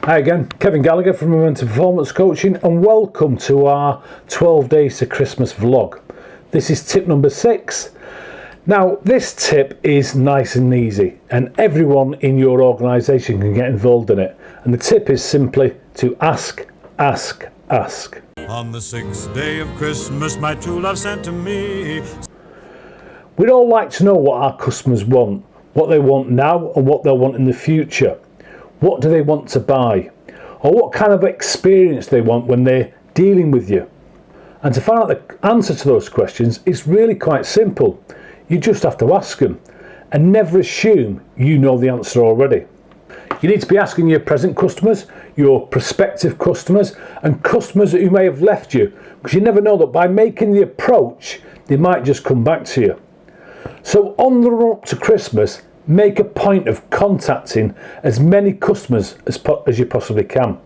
Hi again, Kevin Gallagher from Momentum Performance Coaching, and welcome to our 12 Days to Christmas vlog. This is tip number 6. Now, this tip is nice and easy, and everyone in your organisation can get involved in it. And the tip is simply to ask, ask, ask. On the 6th day of Christmas, my true love sent to me. We'd all like to know what our customers want, what they want now and what they'll want in the future. What do they want to buy? Or what kind of experience they want when they're dealing with you? And to find out the answer to those questions, it's really quite simple. You just have to ask them and never assume you know the answer already. You need to be asking your present customers, your prospective customers, and customers who may have left you, because you never know that by making the approach, they might just come back to you. So on the run up to Christmas, make a point of contacting as many customers as you possibly can.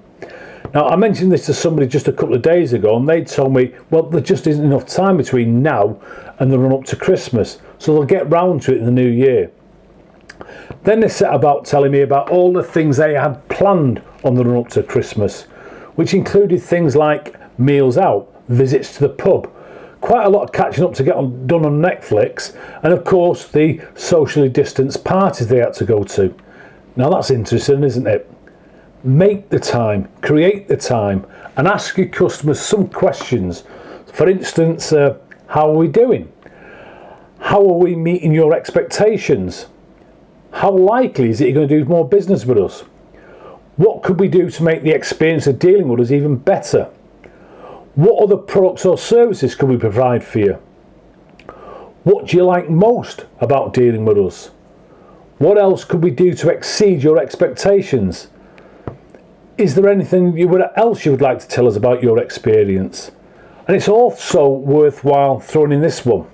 Now, I mentioned this to somebody just a couple of days ago, and they told me, well, there just isn't enough time between now and the run up to Christmas, so they'll get round to it in the new year. Then they set about telling me about all the things they had planned on the run up to Christmas, which included things like meals out, visits to the pub, quite a lot of catching up to get done on Netflix, and of course the socially distanced parties they had to go to. Now that's interesting, isn't it? Make the time, create the time, and ask your customers some questions. For instance, how are we doing? How are we meeting your expectations? How likely is it you're going to do more business with us? What could we do to make the experience of dealing with us even better? What other products or services can we provide for you? What do you like most about dealing with us? What else could we do to exceed your expectations? Is there anything else you would like to tell us about your experience? And it's also worthwhile throwing in this one.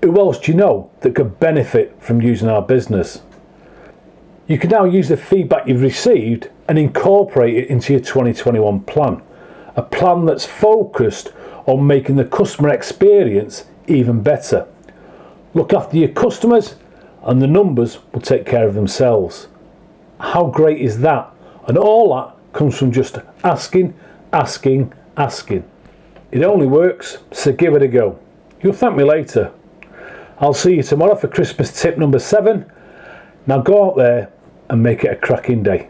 Who else do you know that could benefit from using our business? You can now use the feedback you've received and incorporate it into your 2021 plan. A plan that's focused on making the customer experience even better. Look after your customers and the numbers will take care of themselves. How great is that? And all that comes from just asking, asking, asking. It only works, so give it a go. You'll thank me later. I'll see you tomorrow for Christmas tip number 7. Now go out there and make it a cracking day.